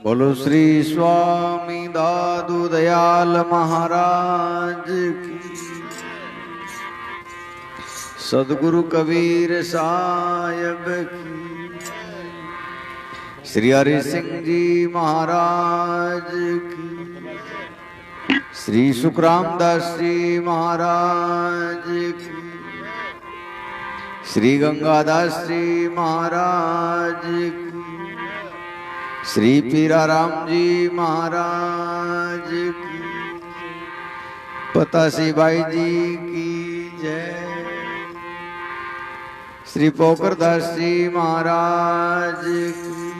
बोलो श्री स्वामी दादू दयाल महाराज की, सदगुरु कबीर साहिब की, श्री हरि सिंह जी महाराज की, श्री सुखरामदास जी महाराज की, श्री गंगादास जी महाराज की, श्री पीराराम जी महाराज की, पतासी बाई जी की जय, श्री पोखरदास जी महाराज की,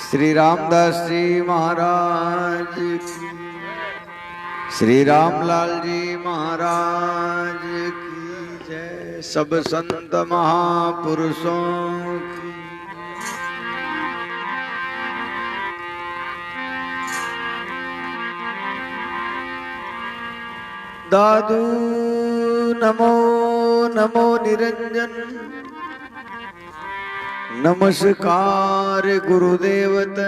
श्री रामदास जी महाराज की, श्री रामलाल जी महाराज की जय। सब संत महापुरुषों की दादू नमो नमो निरंजन, नमस्कार गुरुदेवत,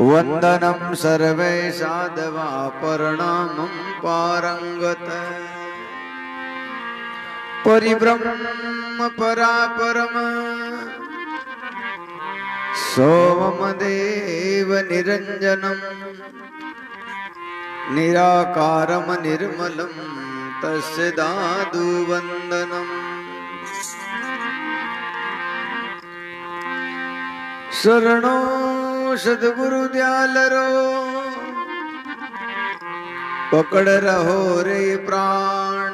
वंदनम सर्वे साधवा प्रणामं पारंगत, परिब्रह्म परापरम सोमदेव निरंजनम, निराकारम निर्मलम तस्य दादु वंदनम। शरणो सद्गुरु दयालरो, पकड़ रहो रे प्राण,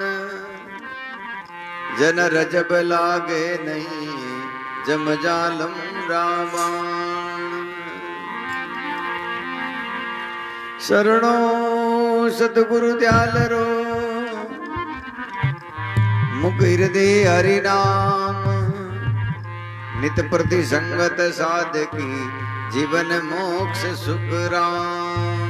जन रजब लागे नहीं जम जालम रावण। शरणो सद्गुरु दयालरो, मुख हृदय हरि नाम, नित प्रति संगत साधकी, जीवन मोक्ष सुख राम।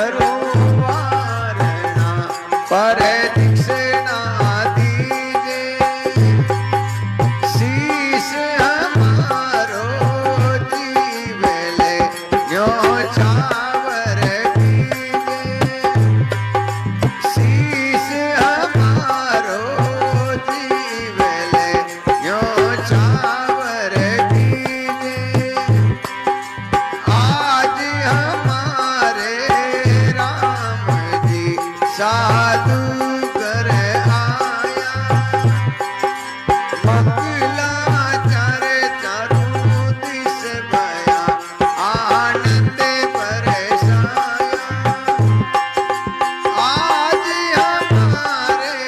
करो वारणा पर दीक्षिणा दीजे शीश हमारो जीवले न्यो छावर कीजे शीश हमारो जीवले न्यो छावर कीजे आज हमारे राम जी साधु कर आया मंगला चारे चारू दिस भया आनंद बरसाया आज हमारे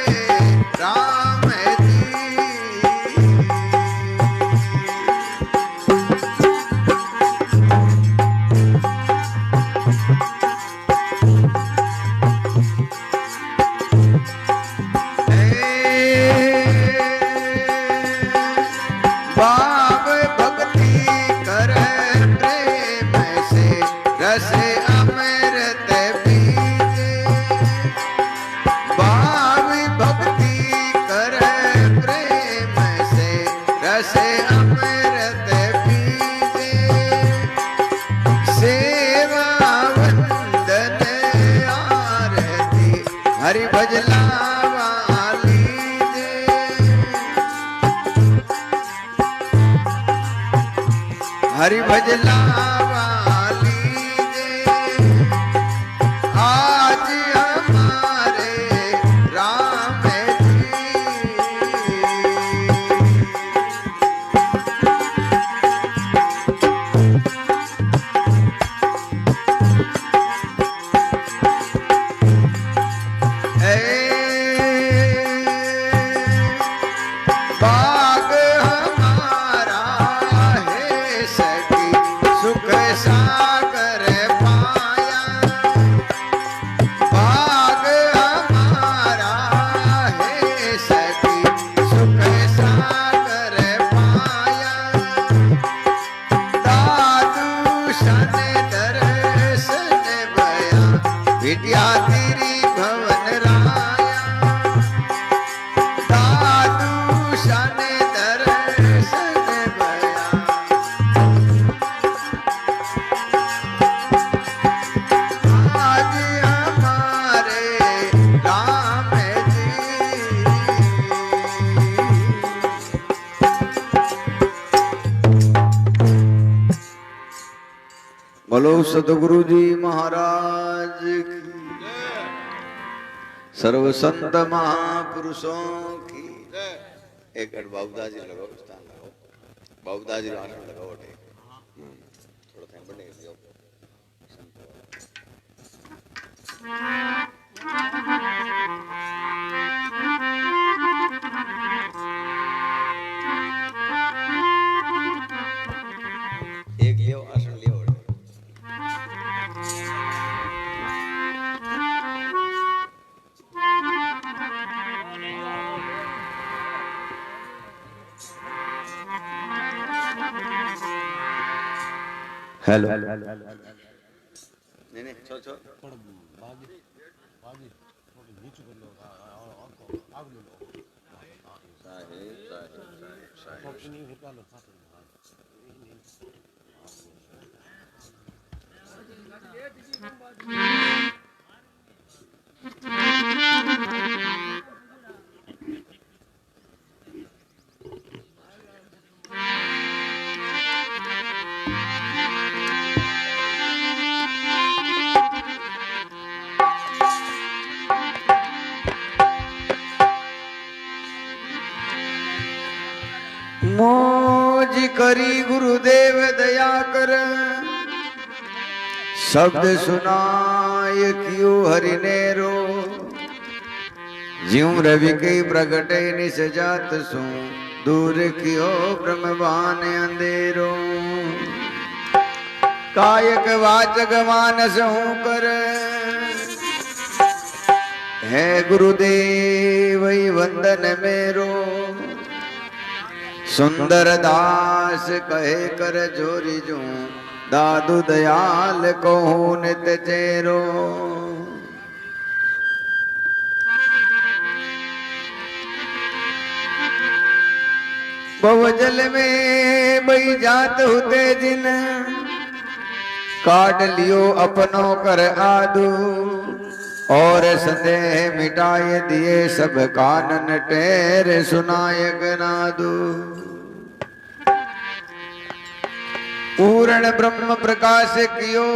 राम जी बाप भक्ति कर प्रेम से रस अमृत पीजे बाप भक्ति कर प्रेम से रस अमृत पीजे सेवा वंदन आरती हरि भजला वाली जे हरि भजला वाली जे आज हमारे राम जी बाग हमारा है सखी सुख सागर पाया बाग हमारा है सखी सुख सागर पाया दादू सन दर्शन भया विद्या तेरी भवन राया दादू सन दर्शन भया आज हमारे राम जी बोलो सतगुरु जी महाराज की सर्व संत महापुरुषों की एक बाबूदा जी लगाओ स्थान लगाओ बाबूदा जी आसन लगाओ थोड़ा टाइम बढ़ने दियो एक लियो आसन लियो हेलो नहीं छोड़ छोड़ मोज करी गुरुदेव दया कर शब्द सुनाय कियो हरि नेरो ज्यों रवि के प्रगटे निस जात सो दूर कियो ब्रह्मवान अंधेरो कायक वाचक मानस हूँ कर है गुरुदेव वंदन मेरो सुंदर दास कहे कर जोरी जो दादू दयाल को नित चेरो। भवजल में बई जात होते जिन काट लियो अपनों कर आदू और संदेह मिटाए दिए सब कानन टेर सुनाय गनादू। पूर्ण ब्रह्म प्रकाश कियो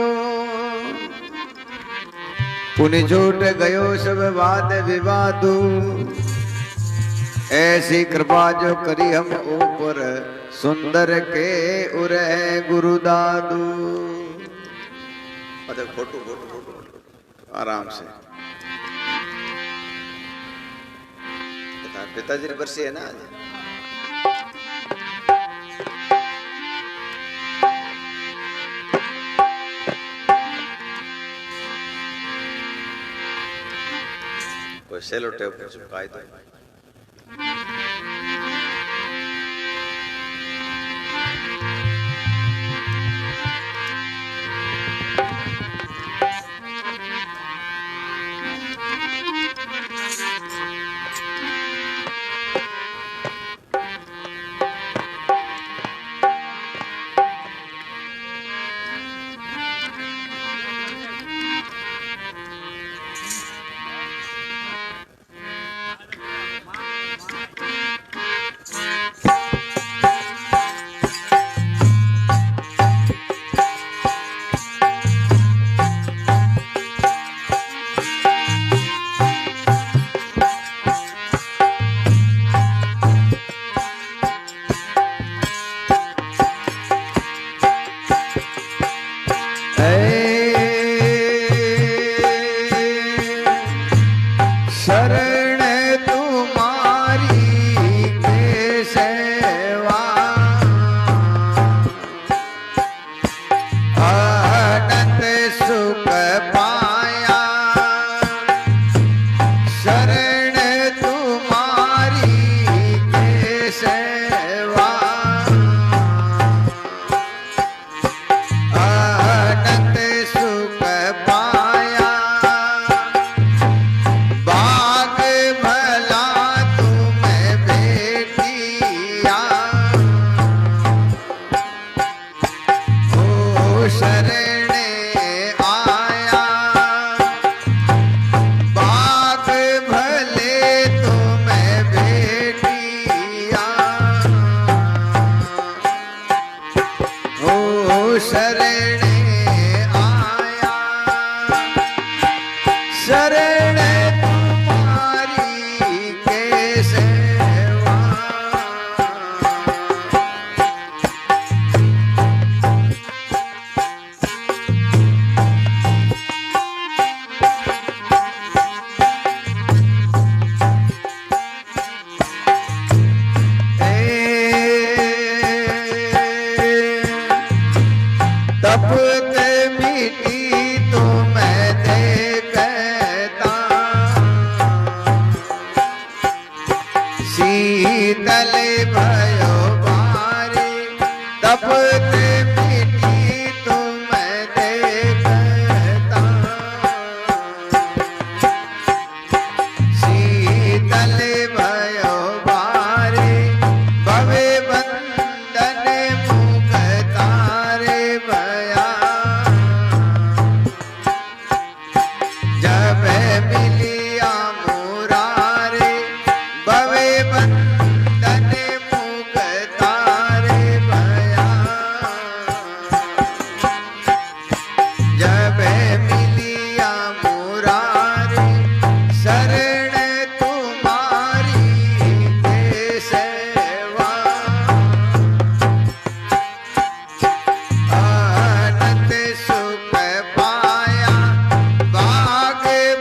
पुनि झूठ गयो सब वाद विवादू। ऐसी कृपा जो करी हम ऊपर सुंदर के उरे गुरु दादू। अच्छा फोटो फोटो फोटो आराम से। पिताजी ने बरसी है ना आज। कोई सेलो टेप चिपकाई दो।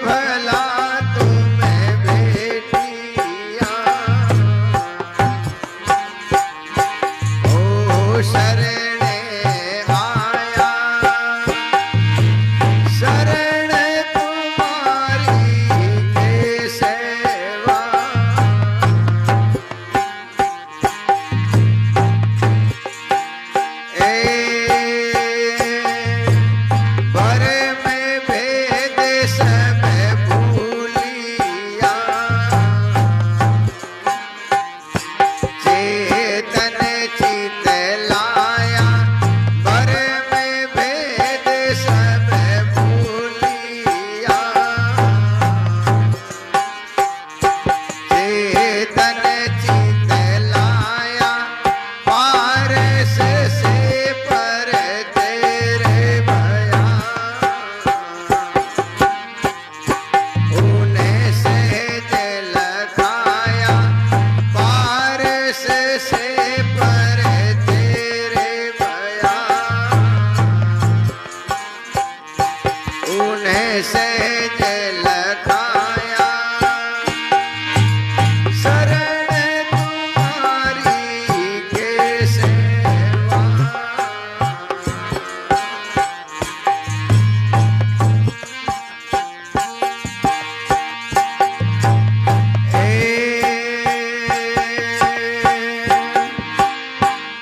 भला जल खाया शरण तुम्हारी के सेवा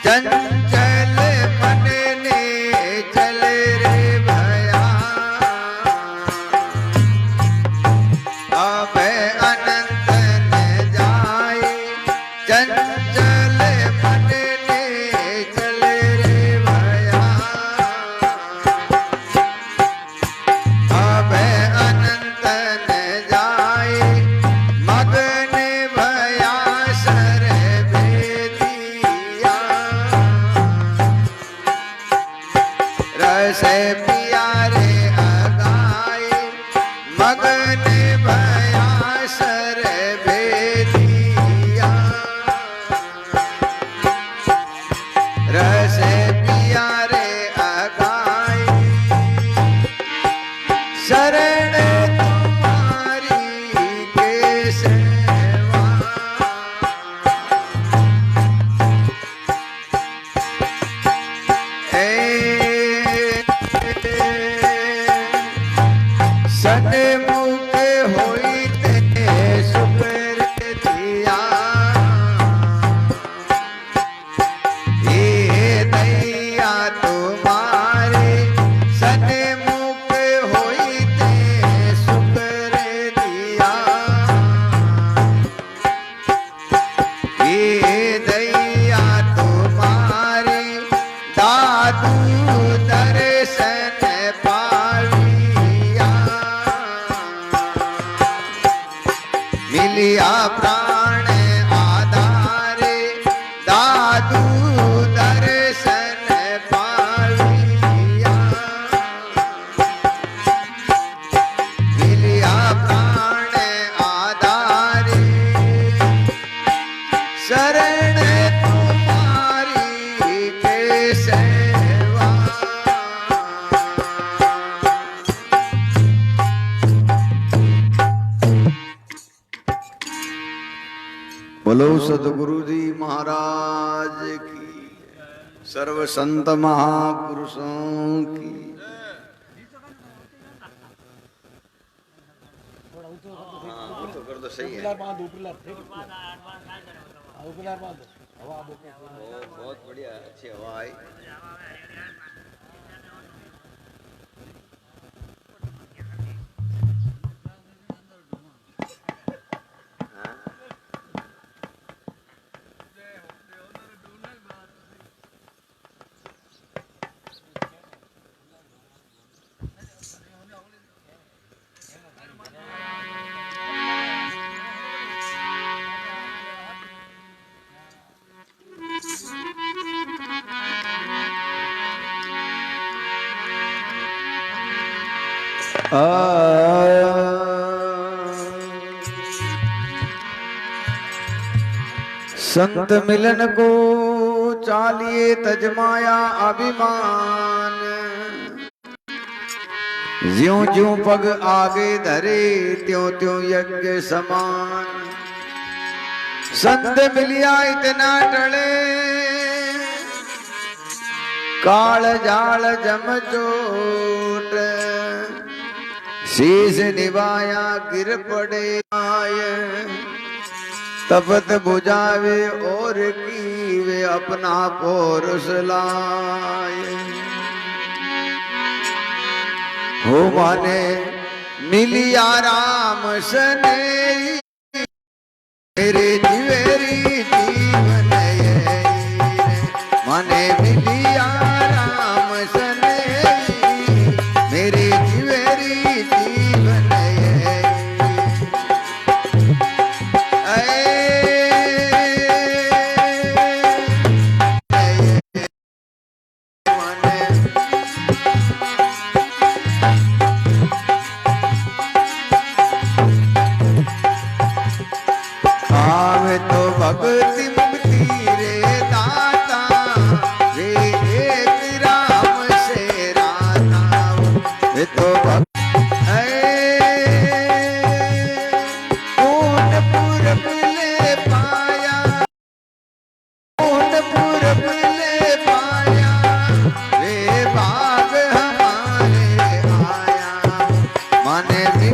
चंचल मन ने चल रे भया अब अनंत न जाए चंचल मन ने चल रे भया अब अनंत न जाए मगन भया सर भेदिया रस प्यारे अगाए मगन भया सर भेदिया रस प्यारे अगाए शरण तुम्हारी के सेवा सन्मुख होई ते सुकर दिया ये दैया तुम्हारे सन्मुख होई ते सुकर दिया ये दैया तुम्हारे दादू दर्शन पाविया मिलिया प्राण आधारे दादू दर्शन पाविया मिलिया प्राण आधारे शरण तुम्हारी के सेवा बोलो सदगुरु जी महाराज की सर्व संत महापुरुषों की हाँ, तो कर दो सही है बहुत बढ़िया अच्छी हवा आई संत मिलन को चालिए तजमाया अभिमान ज्यों ज्यों पग आगे धरे त्यों त्यों यज्ञ समान संत मिलिया इतना टले काल जाल जम चोट शीश निभाया गिर पड़े आय तपत बुझावे और कीवे अपना पौरुष लाए हो माने मिलिया राम सने मेरे जीवेरी जीवन ये माने मिलिया राम सने मेरे जीवेरी जीवन ये भक्ति मुक्ति रे दाता वे एक राम से राता वे तो भक्त है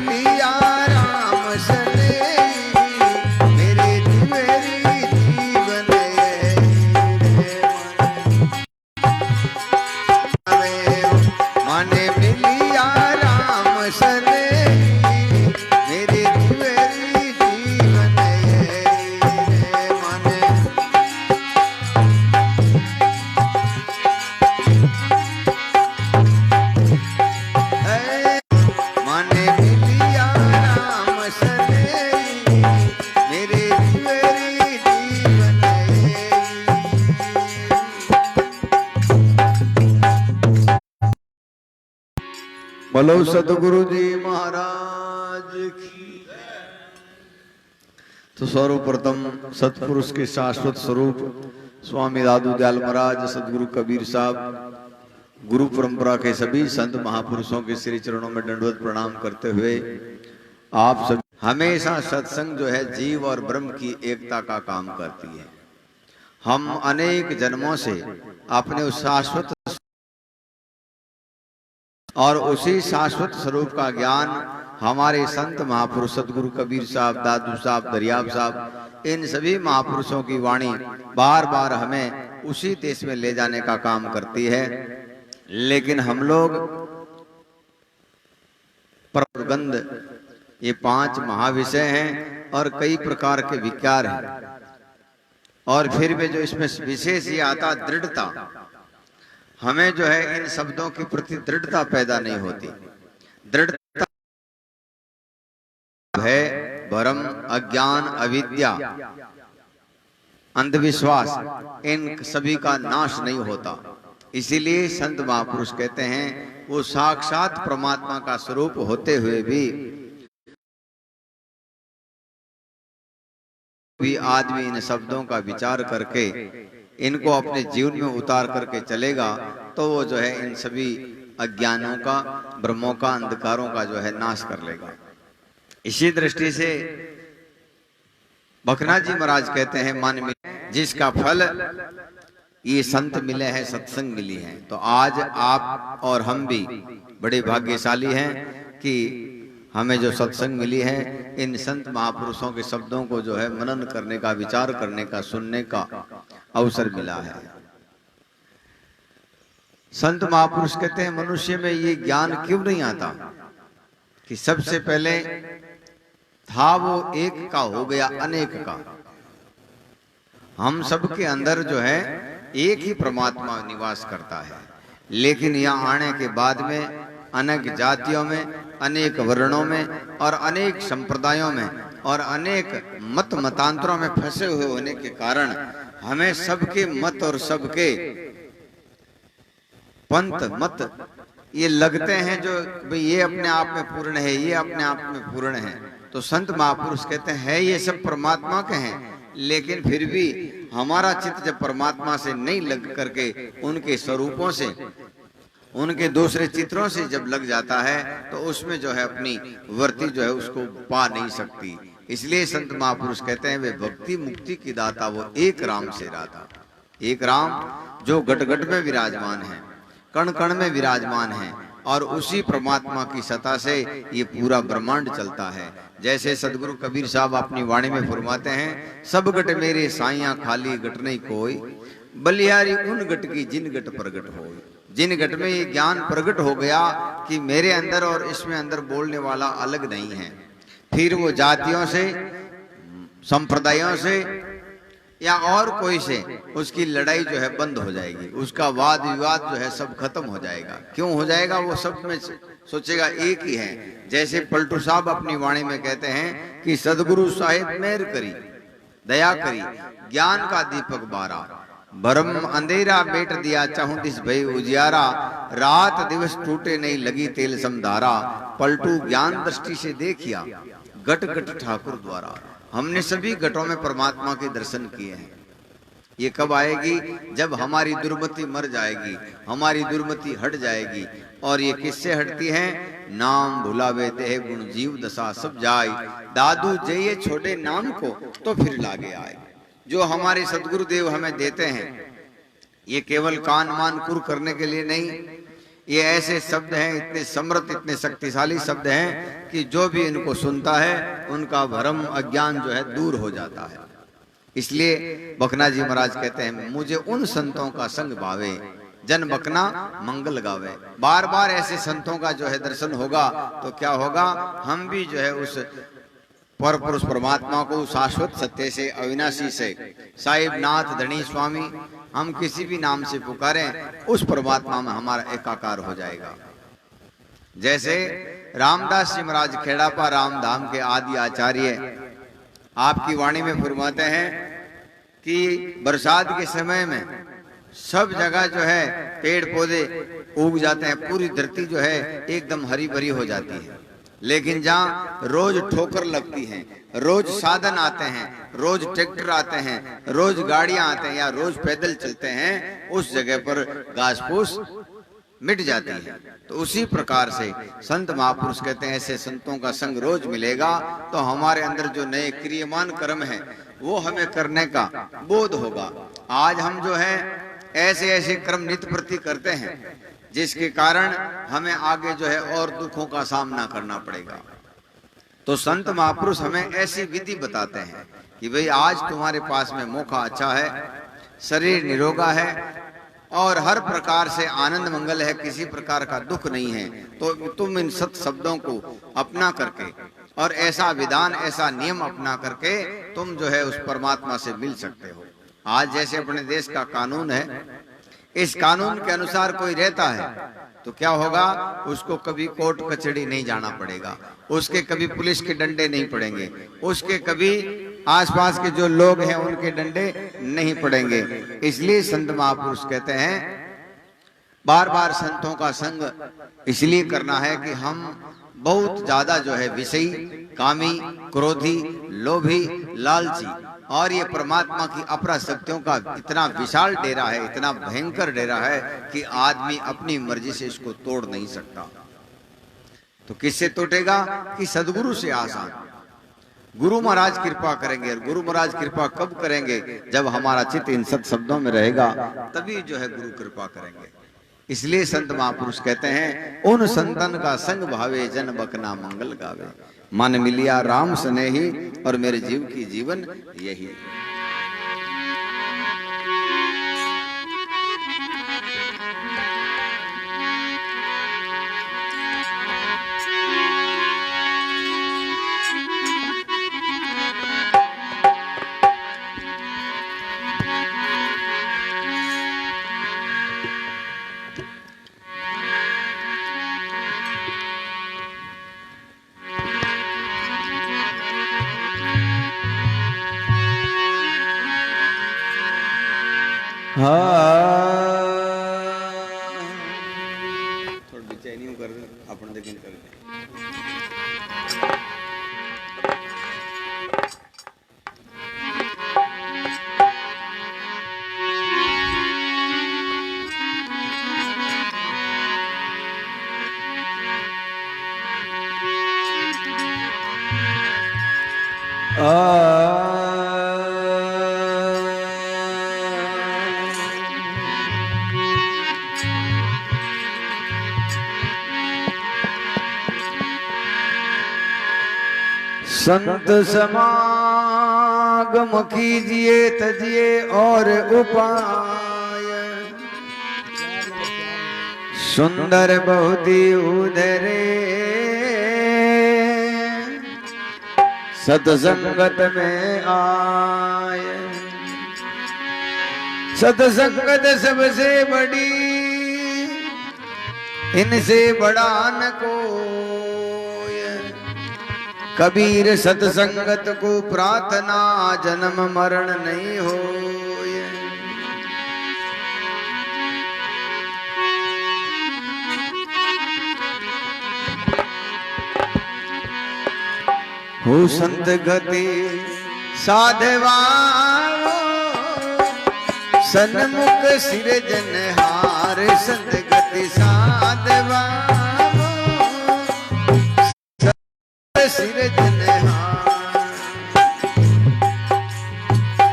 मिलिया राम सने मेरे मेरी जीवन माने मिलिया राम सने मेरे मेरी जीवन माने माने मिलिया राम सने मेरे मेरी जीवन बोलो सतगुरु जी महाराज की। तो सर्वप्रथम सतपुरुष के शाश्वत स्वरूप स्वामी दादू दयाल महाराज, सतगुरु कबीर साहब, गुरु परंपरा के सभी संत महापुरुषों के श्री चरणों में दंडवत प्रणाम करते हुए आप सब हमेशा सत्संग जो है जीव और ब्रह्म की एकता का काम करती है। हम अनेक जन्मों से अपने उस शाश्वत और उसी शाश्वत स्वरूप का ज्ञान हमारे संत महापुरुष सतगुरु कबीर साहब, दादू साहब, दरियाब साहब, इन सभी महापुरुषों की वाणी बार बार हमें उसी देश में ले जाने का काम करती है। लेकिन हम लोग प्रगंध, ये 5 महाविषय हैं और कई प्रकार के विकार हैं, और फिर भी जो इसमें विशेष ये आता दृढ़ता, हमें जो है इन शब्दों के प्रति दृढ़ता पैदा नहीं होती। दृढ़ता है भ्रम, अज्ञान, अविद्या, अंधविश्वास, इन सभी का नाश नहीं होता। इसीलिए संत महापुरुष कहते हैं वो साक्षात परमात्मा का स्वरूप होते हुए भी आदमी इन शब्दों का विचार करके इनको अपने जीवन में उतार करके चलेगा तो वो जो है इन सभी अज्ञानों का, भ्रमों का, अंधकारों का जो है नाश कर लेगा। इसी दृष्टि से बखना जी महाराज कहते हैं, मन में जिसका फल ये संत मिले हैं, सत्संग मिली है। तो आज आप और हम भी बड़े भाग्यशाली हैं कि हमें जो सत्संग मिली है, इन संत महापुरुषों के शब्दों को जो है मनन करने का, विचार करने का, सुनने का अवसर मिला है। संत महापुरुष कहते हैं मनुष्य में ये ज्ञान क्यों नहीं आता कि सबसे पहले था वो एक का, हो गया अनेक का। हम सबके अंदर जो है एक ही परमात्मा निवास करता है, लेकिन यहाँ आने के बाद में अनेक जातियों में, अनेक वर्णों में और अनेक संप्रदायों में और अनेक मत मतांतरों में फंसे हुए होने के कारण हमें सबके मत और सबके पंथ मत ये लगते हैं जो भाई ये अपने आप में पूर्ण है, ये अपने आप में पूर्ण है। तो संत महापुरुष कहते हैं ये सब परमात्मा के हैं, लेकिन फिर भी हमारा चित्त जब परमात्मा से नहीं लग करके उनके स्वरूपों से, उनके दूसरे चित्रों से जब लग जाता है तो उसमें जो है अपनी वर्ती जो है उसको पा नहीं सकती। इसलिए संत महापुरुष कहते हैं वे भक्ति मुक्ति की दाता वो एक राम से राता। एक राम जो घट घट में विराजमान है, कण कण में विराजमान है, और उसी परमात्मा की सत्ता से ये पूरा ब्रह्मांड चलता है। जैसे सदगुरु कबीर साहब अपनी वाणी में फरमाते हैं, सब गट मेरे साइयां खाली गट नहीं कोई, बलिहारी उन गट की जिन गट प्रगट हो। जिन गट में ये ज्ञान प्रकट हो गया कि मेरे अंदर और इसमें अंदर बोलने वाला अलग नहीं है, फिर वो जातियों से, संप्रदायों से या और कोई से उसकी लड़ाई जो है बंद हो जाएगी, उसका वाद विवाद जो है सब खत्म हो जाएगा। क्यों हो जाएगा? वो सब में सोचेगा एक ही है। जैसे पलटू साहब अपनी वाणी में कहते हैं कि सदगुरु साहिब मेहर करी, दया करी, ज्ञान का दीपक बारा, भरम अंधेरा बेट दिया चाहूं दिस भई उजियारा, रात दिवस टूटे नहीं लगी तेल समधारा, पलटू ज्ञान दृष्टि से देखिया गट गट ठाकुर द्वारा। हमने सभी घटों में परमात्मा के दर्शन किए हैं। ये कब आएगी? जब हमारी दुर्मति मर जाएगी, हमारी दुर्मति हट जाएगी। और ये किससे हटती है? नाम भुलावे देह गुण जीव दशा सब जाए, दादू जइए छोड़े नाम को तो फिर लागे आए। जो हमारे सदगुरुदेव हमें देते हैं ये केवल कान मान कुर करने के लिए नहीं, ये ऐसे शब्द हैं, इतने समृद्ध, इतने शक्तिशाली शब्द हैं कि जो भी इनको सुनता है उनका भ्रम अज्ञान जो है दूर हो जाता है। इसलिए बकना जी महाराज कहते हैं, मुझे उन संतों का संग भावे, जन बकना मंगल गावे। बार बार ऐसे संतों का जो है दर्शन होगा तो क्या होगा, हम भी जो है उस पर पुरुष परमात्मा को शाश्वत सत्य से, अविनाशी से, साहिब नाथ धनी स्वामी, हम किसी भी नाम से पुकारें उस परमात्मा में हमारा एकाकार हो जाएगा। जैसे रामदास जी महाराज खेड़ापा रामधाम के आदि आचार्य आपकी वाणी में फरमाते हैं कि बरसात के समय में सब जगह जो है पेड़ पौधे उग जाते हैं, पूरी धरती जो है एकदम हरी भरी हो जाती है। लेकिन जहाँ रोज ठोकर लगती है, रोज साधन आते हैं, रोज ट्रैक्टर आते हैं, रोज गाड़ियां आते हैं या रोज पैदल चलते हैं, उस जगह पर घास फूस मिट जाती है। तो उसी प्रकार से संत महापुरुष कहते हैं, ऐसे संतों का संग रोज मिलेगा तो हमारे अंदर जो नए क्रियमान कर्म है वो हमें करने का बोध होगा। आज हम जो है ऐसे ऐसे कर्म नित्य प्रति करते हैं जिसके कारण हमें आगे जो है और दुखों का सामना करना पड़ेगा। तो संत महापुरुष हमें ऐसी विधि बताते हैं कि भाई आज तुम्हारे पास में मौका अच्छा है, शरीर निरोगा है और हर प्रकार से आनंद मंगल है, किसी प्रकार का दुख नहीं है, तो तुम इन सत शब्दों को अपना करके और ऐसा विधान, ऐसा नियम अपना करके तुम जो है उस परमात्मा से मिल सकते हो। आज जैसे अपने देश का कानून है, इस कानून के अनुसार कोई रहता है तो क्या होगा, उसको कभी कोर्ट कचहरी नहीं जाना पड़ेगा, उसके कभी पुलिस के डंडे नहीं पड़ेंगे, उसके कभी आसपास के जो लोग हैं उनके डंडे नहीं पड़ेंगे। इसलिए संत महापुरुष कहते हैं बार बार संतों का संग इसलिए करना है कि हम बहुत ज्यादा जो है विषयी, कामी, क्रोधी, लोभी, लालची और ये परमात्मा की अपरा शक्तियों का इतना विशाल डेरा है, इतना भयंकर डेरा है कि आदमी अपनी मर्जी से इसको तोड़ नहीं सकता। तो किससे टूटेगा कि सदगुरु से आसान। गुरु महाराज कृपा करेंगे, और गुरु महाराज कृपा कब करेंगे, जब हमारा चित्त इन सत शब्दों में रहेगा, तभी जो है गुरु कृपा करेंगे। इसलिए संत महापुरुष कहते हैं, उन संतन का संग भावे, जन बकना मंगल गावे। मन मिलिया राम स्नेही, और मेरे जीव की जीवन यही। थोड़ी बेचैनी कर अपन लेकिन कर संत समागम कीजिए, तजिए और उपाय, सुंदर बहुती उधरे, सतसंगत में आए। सतसंगत सबसे बड़ी, इनसे बड़ा न कोई। कबीर सतसंगत को प्रार्थना, जन्म मरण नहीं होए। हो संत गति साधवा, सन्मुख सिरजनहार, संत गति साधवा सिरजनहार।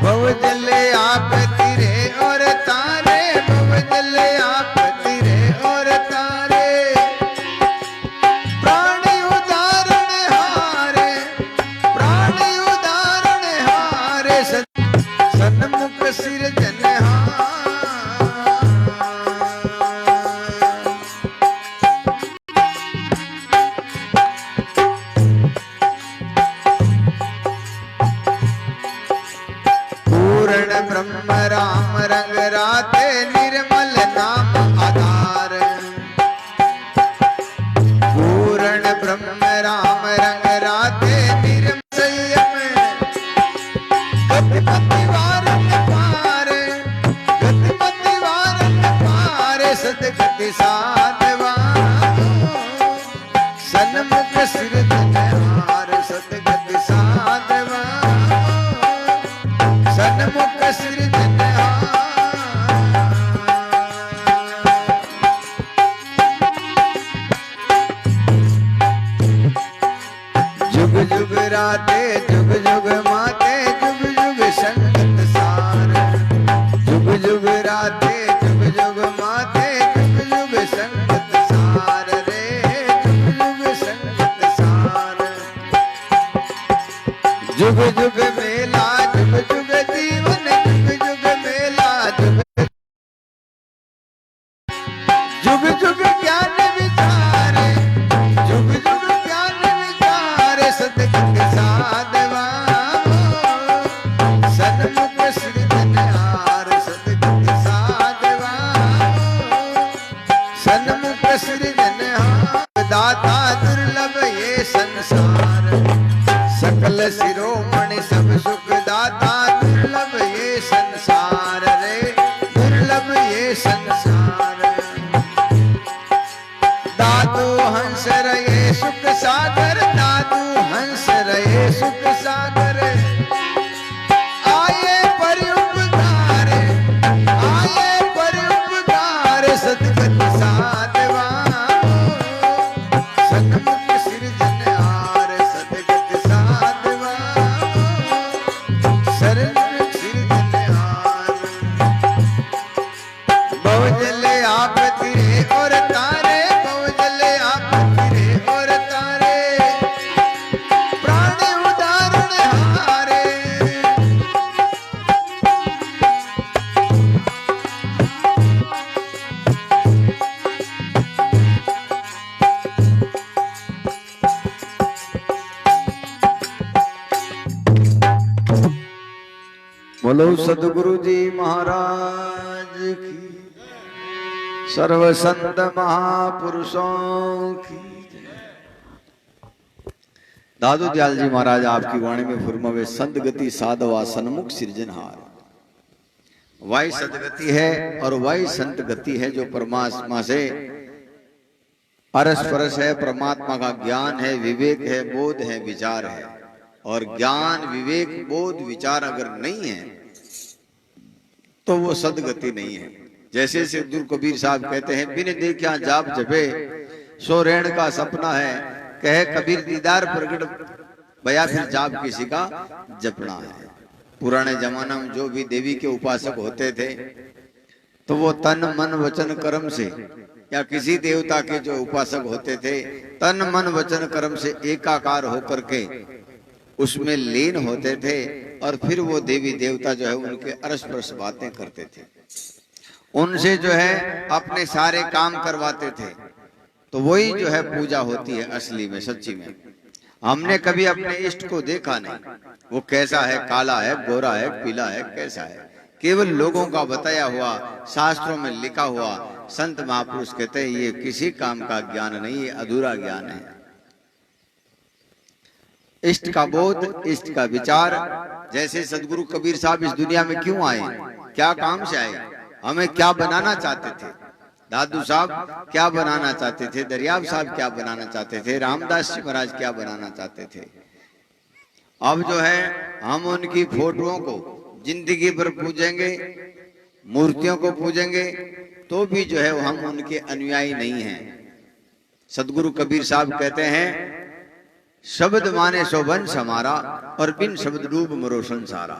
भव जले आप तिरे और तारे, भव जले आप तिरे और तारे। ब्रह्म राम रंग राते निर्मल नाम आधार। पूर्ण ब्रह्म राम रंग राते निर्मल संयम गतिमति वारन पार, गतिमति वारन पार सदगति साधवा सन्मुख सिरधनहार सदगति साधवा सन्मुख सिरधनहार। जुग जुग राते जुग जुग माते जुग जुग संगत सार। जुग जुग राते जुग जुग माते जुग जुग संगत सार रे जुग जुग संगत सार। जुग जुग मेला जुग जुग जीवन जुग जुग मेला जुग जुग ज्ञान विचार जुग जुग ज्ञान विचार सदगति साधवा सन्मुख सृजनहार सदगति साधवा सन्मुख सृजनहार। दाता दुर्लभ ये संसार सकल शिरोमणि सब सुख दाता दुर्लभ ये संसार रे दुर्लभ ये संसार। दादू हंस रहे सुख सागर दादू हंस रहे सुख सागर। आए पर उपकार सदगति साधवा सन्मुख सिरजनहार सदगति साधवा सन्मुख सिरजनहार। बहुजल आप तिरे और तारे बहुजल आप तिरे और तारे प्राण उदाहरण हारे। बोलो सदगुरु जी महाराज की सर्व संत महापुरुषों की। दादू दयाल जी महाराज आपकी वाणी में फुरमावे सदगति साधवा सन्मुख सृजनहार। वही सदगति है और वही संत गति है जो परमात्मा से अरस परस है, परमात्मा का ज्ञान है, विवेक है, बोध है, विचार है। और ज्ञान विवेक बोध विचार अगर नहीं है तो वो सदगति नहीं है। जैसे सदगुरु कबीर साहब कहते हैं बिन देखा जाप जपे सो रेण का सपना है। कहे कबीर दीदार प्रगट भया फिर जाप किसी का जपना है। पुराने जमाना में जो भी देवी के उपासक होते थे तो वो तन मन वचन कर्म से या किसी देवता के जो उपासक होते थे तन मन वचन कर्म से एकाकार होकर के उसमें लीन होते थे और फिर वो देवी देवता जो है उनके अरस परस बातें करते थे, उनसे जो है अपने सारे काम करवाते थे। तो वही जो है पूजा होती है असली में सच्ची में। हमने कभी अपने इष्ट को देखा नहीं, वो कैसा है, काला है, गोरा है, पीला है, कैसा है। केवल लोगों का बताया हुआ शास्त्रों में लिखा हुआ संत महापुरुष कहते हैं ये किसी काम का ज्ञान नहीं, ये अधूरा ज्ञान है। इष्ट का बोध, इष्ट का विचार। जैसे सदगुरु कबीर साहब इस दुनिया में क्यों आए, क्या काम से आए, हमें क्या बनाना चाहते थे, दादू साहब क्या बनाना चाहते थे, दरियाब साहब क्या बनाना चाहते थे, रामदास जी महाराज क्या बनाना चाहते थे। अब जो है हम उनकी फोटोओं को जिंदगी भर पूजेंगे, मूर्तियों को पूजेंगे तो भी जो है हम उनके अनुयायी नहीं हैं। सदगुरु कबीर साहब कहते हैं शब्द माने सो वंश हमारा और बिन शब्द रूप मरो संसारा।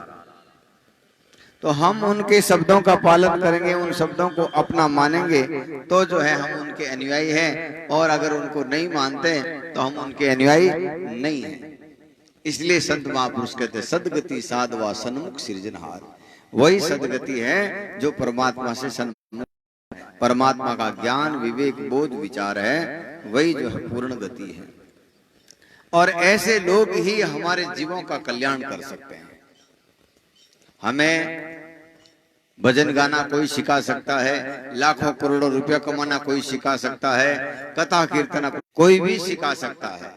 तो हम उनके शब्दों का पालन करेंगे, उन शब्दों को अपना मानेंगे तो जो है हम उनके अनुयायी हैं, और अगर उनको नहीं मानते तो हम उनके अनुयायी नहीं हैं। इसलिए संत महापुरुष कहते हैं सदगति साधवा सन्मुख सृजनहार। वही सदगति है जो परमात्मा से सन्मुख, परमात्मा का ज्ञान विवेक बोध विचार है, वही जो है पूर्ण गति है। और ऐसे लोग ही हमारे जीवों का कल्याण कर सकते हैं। हमें भजन गाना कोई सिखा सकता है, लाखों करोड़ों रुपया कमाना कोई सिखा सकता है, कथा कीर्तन कोई भी सिखा सकता है,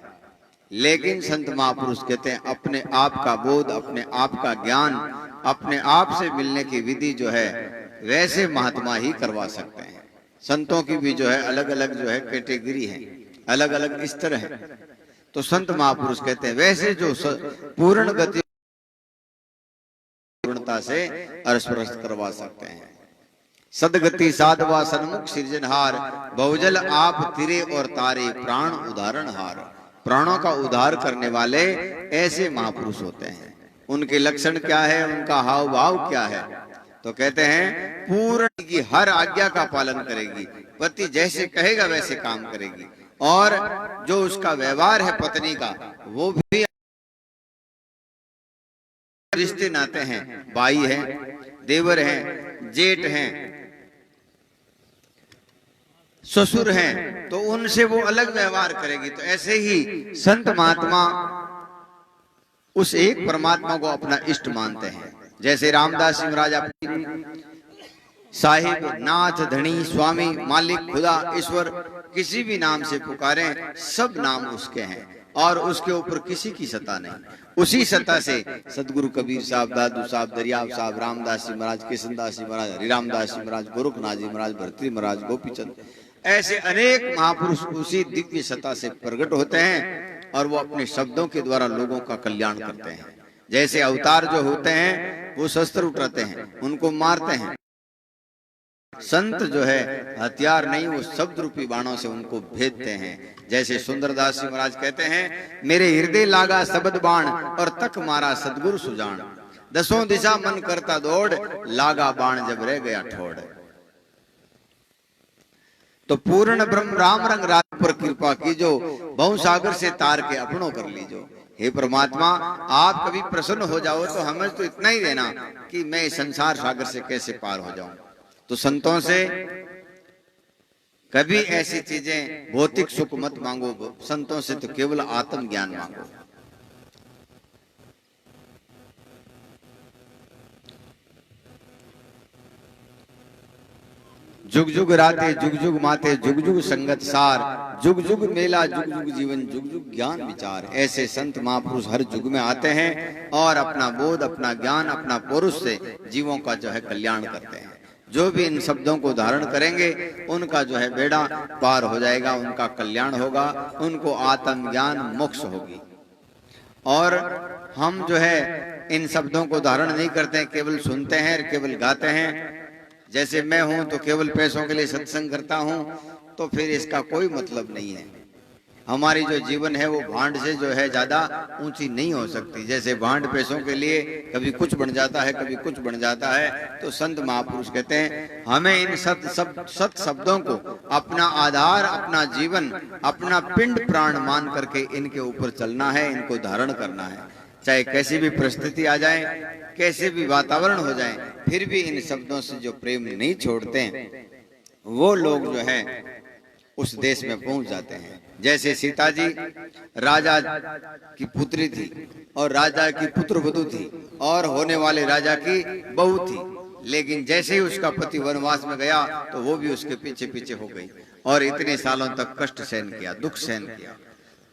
लेकिन संत महापुरुष कहते हैं अपने आप का बोध, अपने आप का ज्ञान, अपने आप से मिलने की विधि जो है वैसे महात्मा ही करवा सकते हैं। संतों की भी जो है अलग अलग जो है कैटेगरी है, अलग अलग स्तर है। तो संत महापुरुष कहते हैं वैसे जो पूर्ण गति पूर्णता से स्पर्श करवा सकते हैं। सदगति साधवा सन्मुख सृजनहार, बहुजल आप तिरे और तारे, प्राण उदाहरण हार। प्राणों का उद्धार करने वाले ऐसे महापुरुष होते हैं। उनके लक्षण क्या है, उनका हाव भाव क्या है? तो कहते हैं पूर्ण की हर आज्ञा का पालन करेगी, पति जैसे कहेगा वैसे काम करेगी, और जो उसका व्यवहार है पत्नी का वो भी रिश्ते नाते हैं, भाई हैं, देवर हैं, जेठ हैं, ससुर हैं, तो उनसे वो अलग व्यवहार करेगी। तो ऐसे ही संत महात्मा उस एक परमात्मा को अपना इष्ट मानते हैं। जैसे रामदास जी महाराज अपनी साहिब, नाथ, धनी, स्वामी, मालिक, खुदा, ईश्वर किसी भी नाम से पुकारें, सब नाम उसके हैं और उसके ऊपर किसी की सत्ता नहीं। उसी सत्ता से सदगुरु कबीर साहब, दादू साहब, दरियाव साहब, रामदास जी महाराज, किशनदास जी महाराज, हरिरामदास जी महाराज, गोरखनाथ जी महाराज, भर्तृ महाराज, गोपीचंद, ऐसे अनेक महापुरुष उसी दिव्य सत्ता से प्रकट होते हैं और वो अपने शब्दों के द्वारा लोगों का कल्याण करते हैं। जैसे अवतार जो होते हैं वो शस्त्र उठाते हैं, उनको मारते हैं। संत जो है हथियार नहीं, वो शब्द रूपी बाणों से उनको भेदते हैं। जैसे सुंदरदास जी महाराज कहते हैं, मेरे हृदय लागा शब्द बाण और तक मारा सदगुरु सुजान, दसों दिशा मन करता दौड़, लागा बाण जब रह गया ठोड़। तो पूर्ण ब्रह्म राम रंग रात पर कृपा कीजो, बहु सागर से तार के अपनों कर लीजो। हे परमात्मा, आप कभी प्रसन्न हो जाओ तो हमें तो इतना ही देना कि मैं इस संसार सागर से कैसे पार हो जाऊं। तो संतों से कभी ऐसी चीजें भौतिक सुख मत मांगो, संतों से तो केवल आत्म ज्ञान मांगो। जुग जुग राते, जुग जुग माते, जुग जुग संगत सार, जुग जुग मेला, जुग जुग जीवन, जुग जुग ज्ञान विचार। ऐसे संत महापुरुष हर जुग में आते हैं और अपना बोध, अपना ज्ञान, अपना पौरुष से जीवों का जो है कल्याण करते हैं। जो भी इन शब्दों को धारण करेंगे उनका जो है बेड़ा पार हो जाएगा, उनका कल्याण होगा, उनको आत्म ज्ञान मोक्ष होगी। और हम जो है इन शब्दों को धारण नहीं करते हैं, केवल सुनते हैं, केवल गाते हैं। जैसे मैं हूं तो केवल पैसों के लिए सत्संग करता हूं, तो फिर इसका कोई मतलब नहीं है। हमारी जो जीवन है वो भांड से जो है ज्यादा ऊंची नहीं हो सकती। जैसे भांड पैसों के लिए कभी कुछ बन जाता है, कभी कुछ बन जाता है, तो संत महापुरुष कहते हैं हमें इन सत शब्दों को अपना आधार, अपना जीवन, अपना पिंड प्राण मान करके इनके ऊपर चलना है, इनको धारण करना है। चाहे कैसी भी परिस्थिति आ जाए, कैसे भी वातावरण हो जाए, फिर भी इन शब्दों से जो प्रेम नहीं छोड़ते हैं वो लोग जो है उस देश में पहुंच जाते हैं। जैसे सीता जी राजा की पुत्री थी और राजा की पुत्रवधू थी और होने वाले राजा की बहू थी, लेकिन जैसे ही उसका पति वनवास में गया तो वो भी उसके पीछे पीछे हो गई और इतने सालों तक कष्ट सहन किया, दुख सहन किया।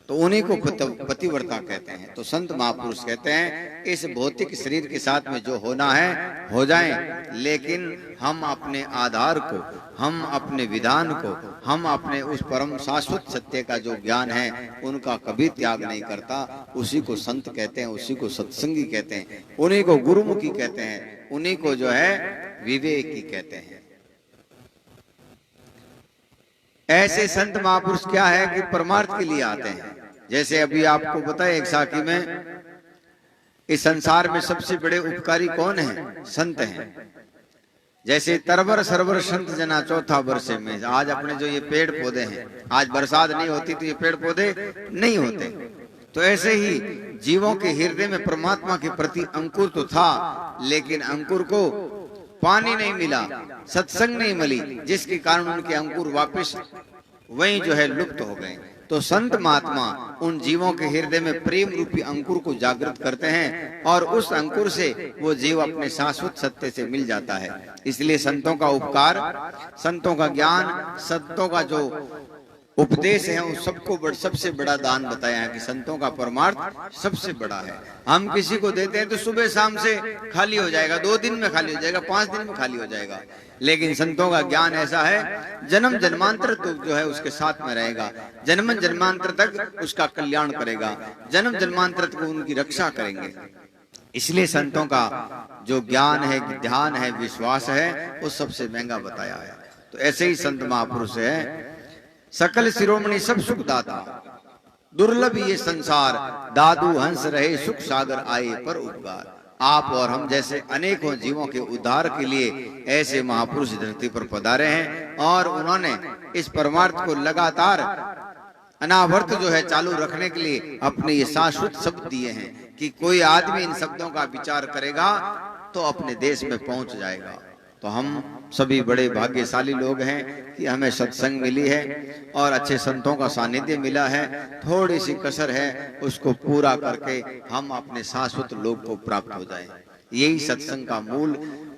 तो उन्हीं को पतिव्रता कहते हैं। तो संत महापुरुष कहते हैं इस भौतिक शरीर के साथ में जो होना है हो जाए, लेकिन हम अपने आधार को, हम अपने विधान को, हम अपने उस परम शाश्वत सत्य का जो ज्ञान है उनका कभी त्याग नहीं करता। उसी को संत कहते हैं, उसी को सत्संगी कहते हैं, उन्हीं को गुरुमुखी कहते हैं, उन्हीं को जो है विवेकी कहते हैं। ऐसे संत महापुरुष क्या है कि परमार्थ के लिए आते हैं। जैसे अभी आपको बताया एक साखी में, इस संसार में सबसे बड़े उपकारी कौन है? संत हैं। जैसे तरवर सरवर संत जना चौथा वर्षे में, आज अपने जो ये पेड़ पौधे हैं, आज बरसात नहीं होती तो ये पेड़ पौधे नहीं होते। तो ऐसे ही जीवों के हृदय में परमात्मा के प्रति अंकुर तो था, लेकिन अंकुर को पानी नहीं मिला, सत्संग नहीं मिली, जिसके कारण उनके अंकुर वापस वहीं जो है लुप्त हो गए। तो संत महात्मा उन जीवों के हृदय में प्रेम रूपी अंकुर को जागृत करते हैं और उस अंकुर से वो जीव अपने शाश्वत सत्य से मिल जाता है। इसलिए संतों का उपकार, संतों का ज्ञान, संतों का जो उपदेश है उन सबको सबसे बड़ा दान बताया है कि संतों का परमार्थ सबसे बड़ा है। हम किसी को देते हैं तो सुबह शाम से खाली हो जाएगा, 2 दिन में खाली हो जाएगा, 5 दिन में खाली हो जाएगा, लेकिन संतों का ज्ञान ऐसा है जन्म जन्मांतर तो जो है उसके साथ में रहेगा, जन्म जन्मांतर तक उसका कल्याण करेगा, जन्म जन्मांतर तक उनकी रक्षा करेंगे। इसलिए संतों का जो ज्ञान है, ध्यान है, विश्वास है, वो सबसे महंगा बताया है। तो ऐसे ही संत महापुरुष है, सकल शिरोमणि सब सुख दाता, दुर्लभ ये संसार, दादू हंस रहे सुख सागर आए पर उपकार। आप और हम जैसे अनेकों जीवों के उद्धार के लिए ऐसे महापुरुष धरती पर पधारे हैं और उन्होंने इस परमार्थ को लगातार अनावर्त जो है चालू रखने के लिए अपने ये शाश्वत शब्द दिए हैं कि कोई आदमी इन शब्दों का विचार करेगा तो अपने देश में पहुंच जाएगा। तो हम सभी बड़े भाग्यशाली लोग हैं कि हमें सत्संग मिली है और अच्छे संतों का सानिध्य मिला है। थोड़ी सी कसर है, उसको पूरा करके हम अपने शाश्वत लोक को प्राप्त हो जाएं। यही सत्संग का मूल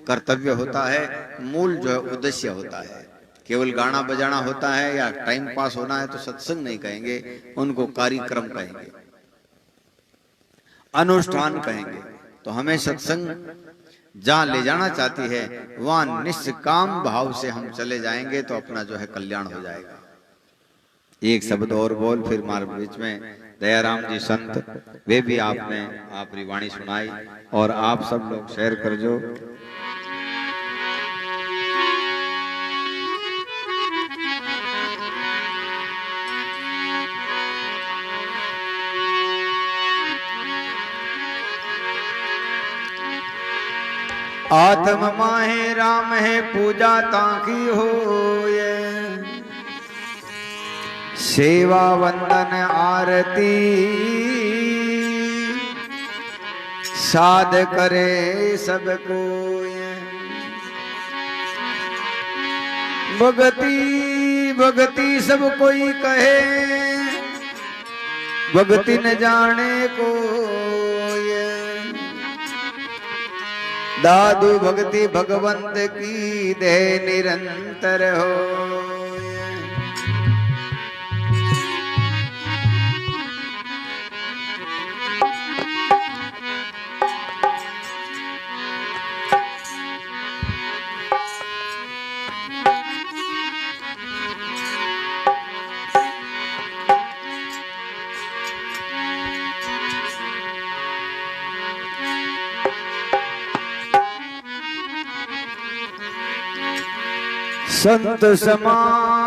कर्तव्य होता है, मूल जो है उद्देश्य होता है। केवल गाना बजाना होता है या टाइम पास होना है तो सत्संग नहीं कहेंगे, उनको कार्यक्रम कहेंगे, अनुष्ठान कहेंगे। तो हमें सत्संग जहां ले जाना चाहती है वहां निष्काम भाव से हम चले जाएंगे तो अपना जो है कल्याण हो जाएगा। एक शब्द और बोल, फिर हमारे बीच में दयाराम जी संत, वे भी आपने वाणी सुनाई और आप सब लोग शेयर कर जो। आत्म माहे राम है पूजा ताकी हो, सेवा वंदन आरती साध करे सबको। भगति भगति सब कोई कहे, भगति न जाने को दादू भक्ति भगवंत की दे निरंतर हो। संत समागम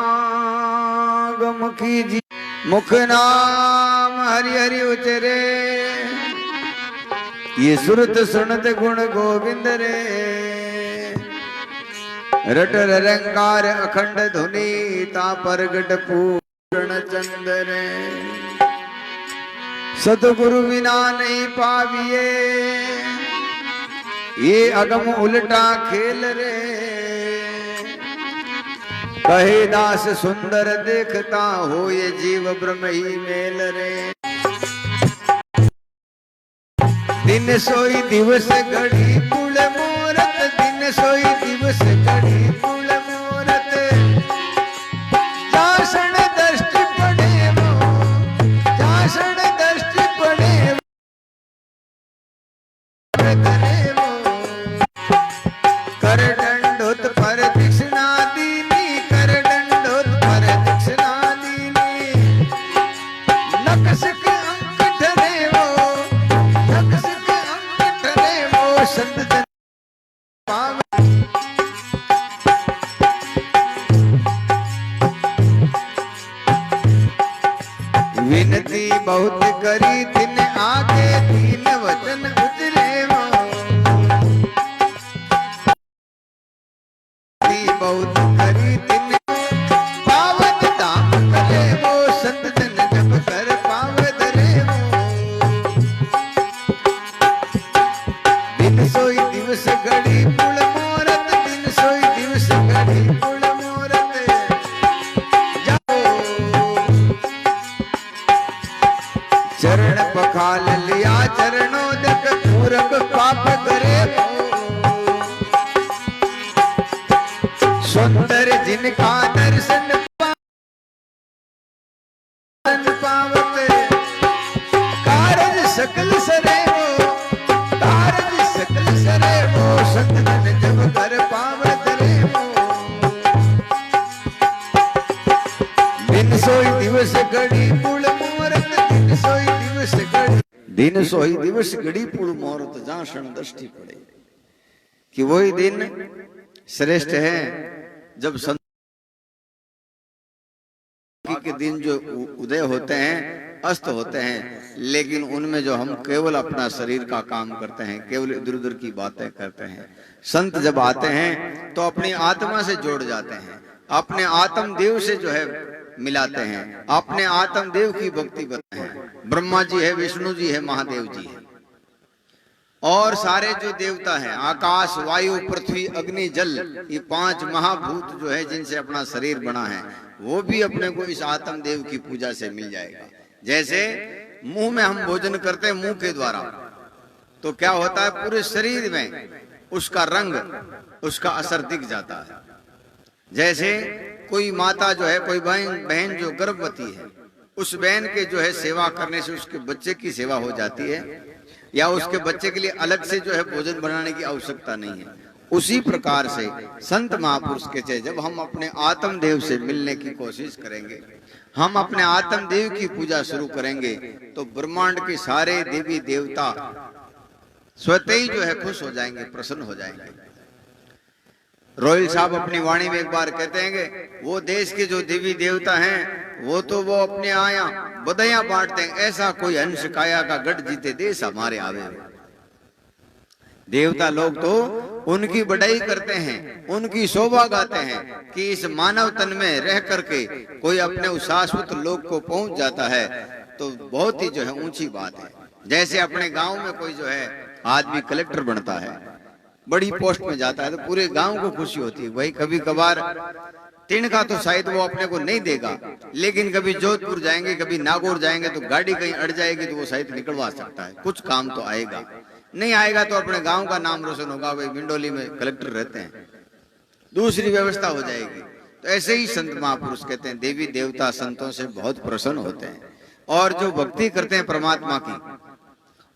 कीजिए, मुख नाम हरि हरि उचरे, ये सुरत सुनत गुण गोविंद रे। रट रंकार अखंड धुनी ता परगट पूर्ण चंद रे। सतगुरु बिना नहीं पाविए, ये अगम उल्टा खेल रे। कहे दास सुंदर देखता हो, ये जीव ब्रह्म ही मेल रे। दिन सोई दिवस घड़ी कुल मूरत, दिन सोई दिवस घड़ी कुल मूरत। जासण दृष्टि पड़े वो, जासण दृष्टि पड़े करे वो। कर दंडोत पर दक्षिणा दीनी, कर दंडोत पर दक्षिणा दीनी। नक्सिक अंक ठरे वो, नक्सिक अंक ठरे वो। संत जन पावे चरणोदक पूरक पाप करे सुंदर जिनका दर्शन पावत कारज सकल सरे हो कारज सकल सरे हो सतन जब कर पावत रे हो दिन सोई दिवस घड़ी पुल मुहूर्त दिन सोई दिवस घड़ी दिन सोई दिवस घड़ी पुल मुहूर्त जहां क्षण दृष्टि पड़े कि वही दिन श्रेष्ठ है जब संत के दिन जो उदय होते हैं अस्त होते हैं, लेकिन उनमें जो हम केवल अपना शरीर का काम करते हैं, केवल इधर उधर की बातें करते हैं। संत जब आते हैं तो अपनी आत्मा से जोड़ जाते हैं, अपने आत्म देव से जो है मिलाते हैं, अपने आत्म देव की भक्ति करते हैं। ब्रह्मा जी है, विष्णु जी है, महादेव जी है और सारे जो देवता हैं, आकाश वायु पृथ्वी अग्नि जल, ये 5 महाभूत जो है जिनसे अपना शरीर बना है, वो भी अपने को इस आत्म देव की पूजा से मिल जाएगा। जैसे मुंह में हम भोजन करते हैं मुंह के द्वारा, तो क्या होता है पूरे शरीर में उसका रंग, उसका असर दिख जाता है। जैसे कोई माता जो है, कोई बहन जो गर्भवती है, उस बहन के जो है सेवा करने से उसके बच्चे की सेवा हो जाती है, या उसके बच्चे के लिए अलग से जो है भोजन बनाने की आवश्यकता नहीं है। उसी प्रकार से संत महापुरुष के चाहे जब हम अपने आत्म देव से मिलने की कोशिश करेंगे, हम अपने आत्म देव की पूजा शुरू करेंगे, तो ब्रह्मांड के सारे देवी देवता स्वतः ही जो है खुश हो जाएंगे, प्रसन्न हो जाएंगे। रोहिल साहब अपनी वाणी में एक बार कहते हैं कि वो देश के जो देवी देवता हैं वो तो वो अपने आया बधाइयां बांटते हैं, ऐसा कोई अंश काया का गढ़ जीते देश हमारे आवे। देवता लोग तो उनकी बढ़ाई करते हैं, उनकी शोभा गाते हैं कि इस मानव तन में रह करके कोई अपने उस शाश्वत लोक को पहुंच जाता है, तो बहुत ही जो है ऊंची बात है। जैसे अपने गांव में कोई जो है आदमी कलेक्टर बनता है, बड़ी पोस्ट में जाता है, तो पूरे गांव को खुशी होती है। वही कभी कभार तिनका तो शायद वो अपने को नहीं देगा, लेकिन कभी जोधपुर जाएंगे, कभी नागौर जाएंगे, तो गाड़ी कहीं अड़ जाएगी तो वो शायद निकलवा सकता है, कुछ काम तो आएगा। नहीं आएगा तो अपने गांव का नाम रोशन होगा, भाई मिंडोली में कलेक्टर रहते हैं, दूसरी व्यवस्था हो जाएगी। तो ऐसे ही संत महापुरुष कहते हैं देवी देवता संतों से बहुत प्रसन्न होते हैं, और जो भक्ति करते हैं परमात्मा की,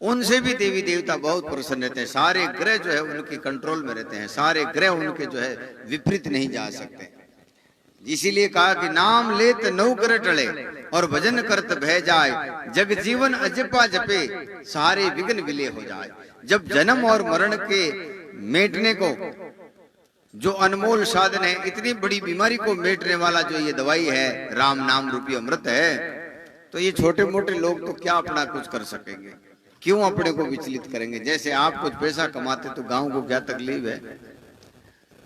उनसे भी देवी देवता बहुत प्रसन्न रहते हैं। सारे ग्रह जो है उनके कंट्रोल में रहते हैं, सारे ग्रह उनके जो है विपरीत नहीं जा सकते। इसीलिए कहा कि नाम लेत नौ कर टले और भजन करत भय जाए, जग जीवन अजपा जपे सारे विघ्न विलय हो जाए। जब जन्म और मरण के मेटने को जो अनमोल साधन है, इतनी बड़ी बीमारी को मेटने वाला जो ये दवाई है, राम नाम रूपी अमृत है, तो ये छोटे मोटे लोग तो क्या अपना कुछ कर सकेंगे, क्यों अपने को विचलित करेंगे। जैसे आप कुछ पैसा कमाते तो गांव को क्या तकलीफ है,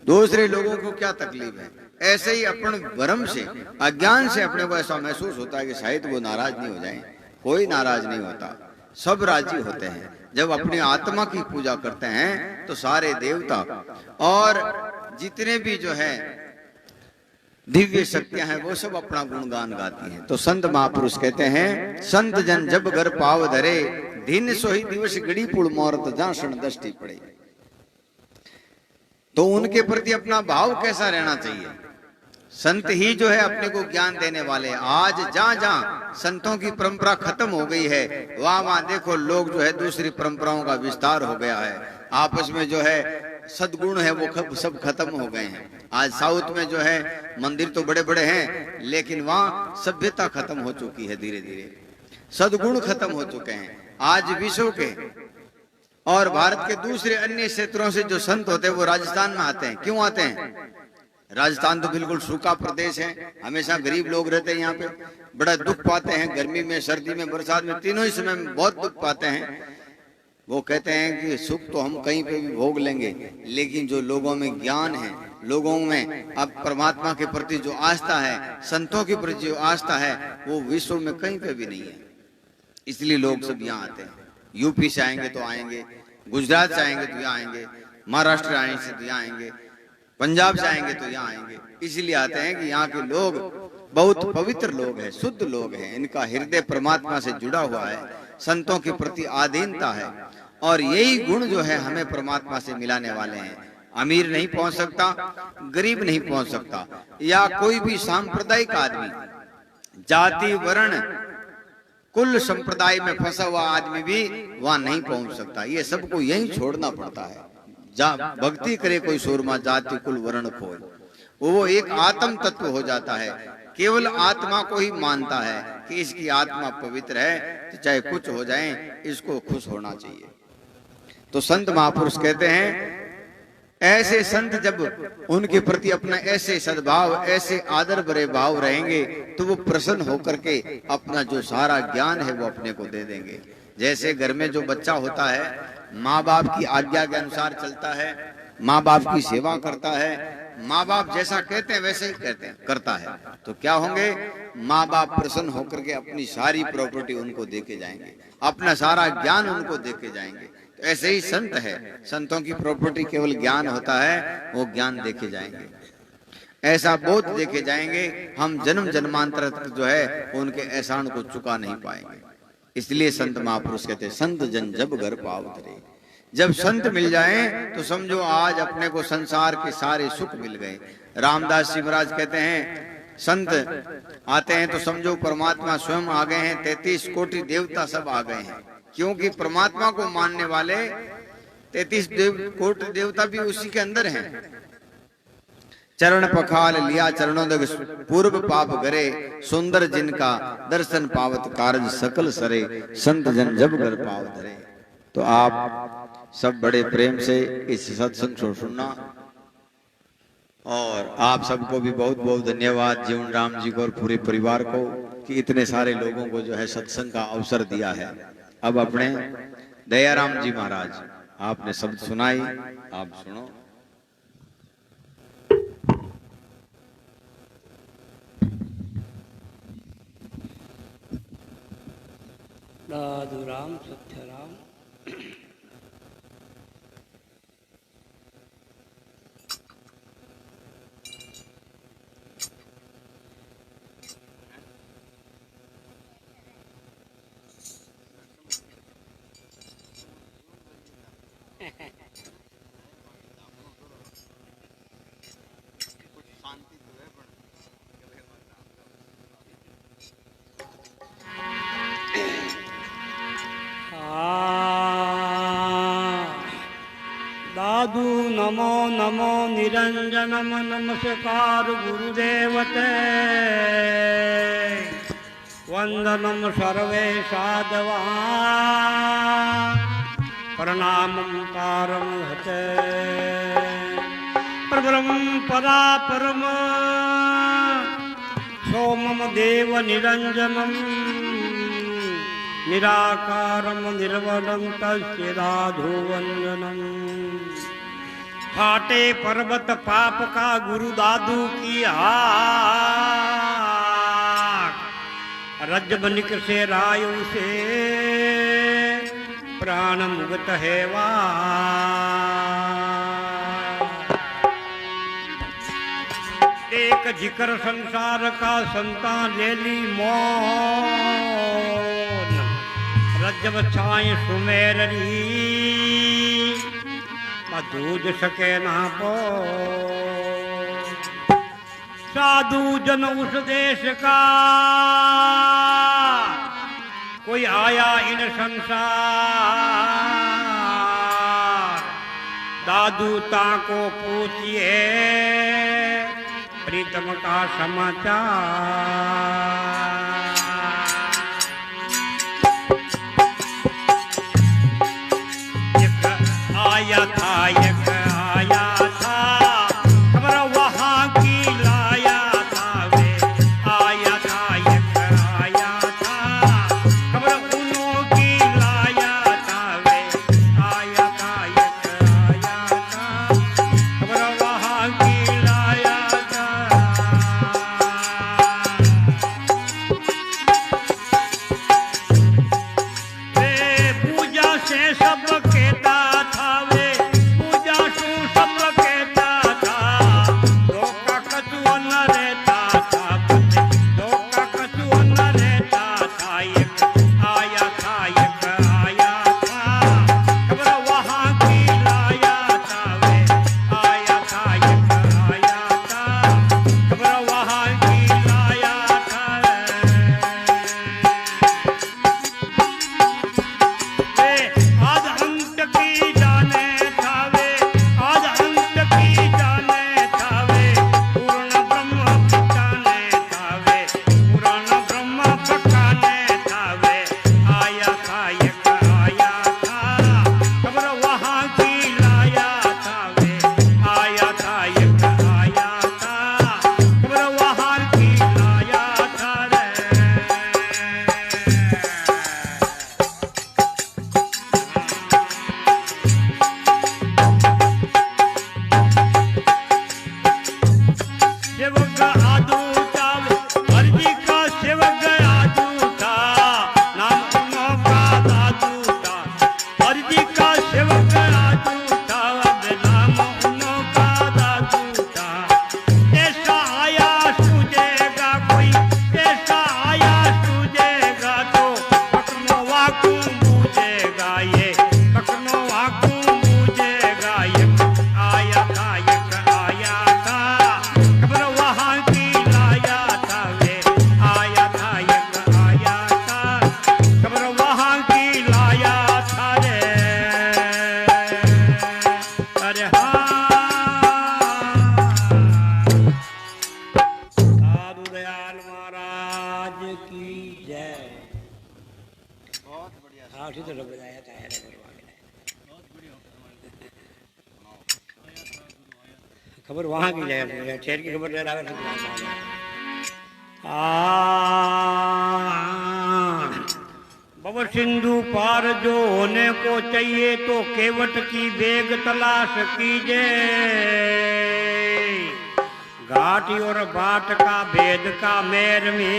दूसरे लोगों को क्या तकलीफ है, ऐसे ही अपन भ्रम से अज्ञान से अपने को ऐसा महसूस होता है कि शायद वो नाराज नहीं हो जाएं। कोई नाराज नहीं होता, सब राजी होते हैं। जब अपनी आत्मा की पूजा करते हैं तो सारे देवता और जितने भी जो है दिव्य शक्तियां हैं वो सब अपना गुणगान गाती हैं। तो संत महापुरुष कहते हैं संत जन जब घर पाव धरे, दिन सोही दिवस घड़ी पुल मुहूर्त जहां क्षण दृष्टि पड़े। तो उनके प्रति अपना भाव कैसा रहना चाहिए। संत ही जो है अपने को ज्ञान देने वाले। आज जहां जहां संतों की परंपरा खत्म हो गई है, वहां वहां देखो लोग जो है दूसरी परंपराओं का विस्तार हो गया है। आपस में जो है सद्गुण है वो सब खत्म हो गए हैं। आज साउथ में जो है मंदिर तो बड़े बड़े हैं, लेकिन वहां सभ्यता खत्म हो चुकी है, धीरे धीरे सद्गुण खत्म हो चुके हैं। आज विश्व के और भारत के दूसरे अन्य क्षेत्रों से जो संत होते हैं वो राजस्थान में आते हैं। क्यों आते हैं? राजस्थान तो बिल्कुल सूखा प्रदेश है, हमेशा गरीब लोग रहते हैं यहाँ पे, बड़ा दुख पाते हैं, गर्मी में, सर्दी में, बरसात में, तीनों ही समय में बहुत दुख पाते हैं। वो कहते हैं कि सुख तो हम कहीं पे भी भोग लेंगे, लेकिन जो लोगों में ज्ञान है, लोगों में अब परमात्मा के प्रति जो आस्था है, संतों के प्रति जो आस्था है, वो विश्व में कहीं पे भी नहीं है। इसलिए लोग सब यहाँ आते हैं। यूपी से आएंगे तो आएंगे, गुजरात से आएंगे तो यहाँ आएंगे, महाराष्ट्र आएंगे से तो यहाँ आएंगे, पंजाब से आएंगे तो यहाँ आएंगे। इसलिए आते हैं कि यहाँ के लोग बहुत पवित्र लोग हैं, शुद्ध लोग हैं, इनका हृदय परमात्मा से जुड़ा हुआ है संतों के प्रति आधीनता है। और यही गुण जो है हमें परमात्मा से मिलाने वाले हैं। अमीर नहीं पहुंच सकता, गरीब नहीं पहुंच सकता, या कोई भी सांप्रदायिक आदमी, जाति वर्ण कुल संप्रदाय में फंसा हुआ आदमी भी वहां नहीं पहुंच सकता। ये सबको यही छोड़ना पड़ता है। भक्ति करे कोई सूरमा, जाति कुल वर्ण खोए, वो एक आत्म तत्व हो जाता है। केवल आत्मा को ही मानता है कि इसकी आत्मा पवित्र है, तो चाहे कुछ हो जाए इसको खुश होना चाहिए। तो संत महापुरुष कहते हैं ऐसे संत जब उनके प्रति अपना ऐसे सद्भाव, ऐसे आदर भरे भाव रहेंगे तो वो प्रसन्न होकर के अपना जो सारा ज्ञान है वो अपने को दे देंगे। जैसे घर में जो बच्चा होता है माँ बाप की आज्ञा के अनुसार चलता है, माँ बाप की सेवा करता है, माँ बाप जैसा कहते हैं वैसे ही करता है, तो क्या होंगे, माँ बाप प्रसन्न होकर के अपनी सारी प्रॉपर्टी उनको देके जाएंगे, अपना सारा ज्ञान उनको देके जाएंगे। तो ऐसे ही संत है, संतों की प्रॉपर्टी केवल ज्ञान होता है, वो ज्ञान देके जाएंगे, ऐसा बोध देके जाएंगे। हम जन्म जन्मांतर जो है उनके एहसान को चुका नहीं पाएंगे। इसलिए संत महापुरुष कहते हैं संत जन जब घर पाव धरे। जब संत मिल जाएं तो समझो आज अपने को संसार के सारे सुख मिल गए। रामदास जी महाराज कहते हैं संत आते हैं तो समझो परमात्मा स्वयं आ गए हैं, 33 कोटि देवता सब आ गए हैं, क्योंकि परमात्मा को मानने वाले 33 कोटि देवता भी उसी के अंदर हैं। चरण पखाल लिया चरणों दग पूर्व पाप गरे, सुंदर जिनका दर्शन पावत कारज सकल सरे, संत जन जब घर पाव धरे। तो आप सब बड़े प्रेम से इस सत्संग को सुनना, और आप सबको भी बहुत बहुत धन्यवाद जीवन राम जी को और पूरे परिवार को कि इतने सारे लोगों को जो है सत्संग का अवसर दिया है। अब अपने दयाराम जी महाराज आपने शब्द सुनाई, आप सुनो। साधु राम सत्य राम। दादू नमो नमो निरंजनम नमस्कार गुरुदेवते, वंदनम सर्वे साधवा प्रणामं कारं हते, परब्रह्म परा परम सोमम देव निरंजनम निराकारं निर्मलं तस्य दाधुवंदनम्। फाटे पर्वत पाप का गुरु दादू की आँख, रजबनिक से रायु से प्राण मुक्त है वा। एक जिक्र संसार का संतान ले ली मौन, रजब छाए सुमेररी दूध सके ना पो। साधु जन उस देश का कोई आया इन संसार, दादू ताको पूछिए प्रीतम का समाचार। आया था एक आया था, खबर वहाँ की लाया था वे। आया था एक आया था, खबर उन्हों की लाया था वे। आया था एक आया था, खबर वहाँ की लाया था। वे पूजा से सब कहता था वे, खबर वहां की ले ठहर की खबर ले रहा है भव सिंधु पार जो होने को चाहिए तो केवट की बेग तलाश कीजिए घाट और बाट का भेद का मेर में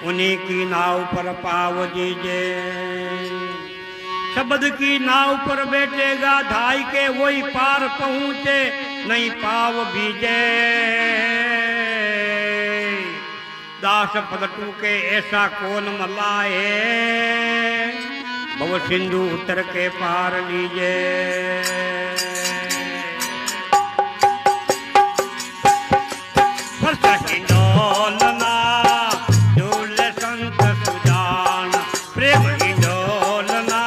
उन्हीं की नाव पर पाव दीजिए शब्द की नाव पर बैठेगा धाई के वही पार पहुंचे नहीं पाव भीजे दास पलटू के ऐसा कौन मलाए भव सिंधु उतर के पार लीजे हिंडोलना झूल संत सुजान प्रेम हिंडोलना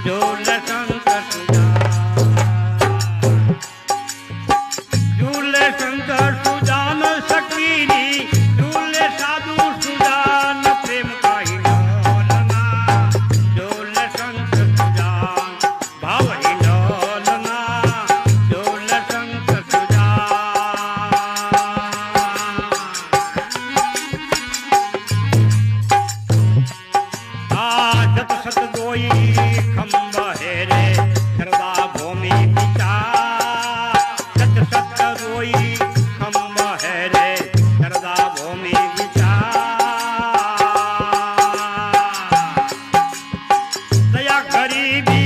झूल संत सुजान झूल संत सुजान सकीरी झूल साधु सुजान प्रेम का हिंडोलना झूल संत सुजान भाव हिंडोलना झूल संत सुजान सत गोई खंब है रे श्रद्धा भूमि पिता सत सत गोई खंब है रे श्रद्धा भूमि पिता दया गरीबी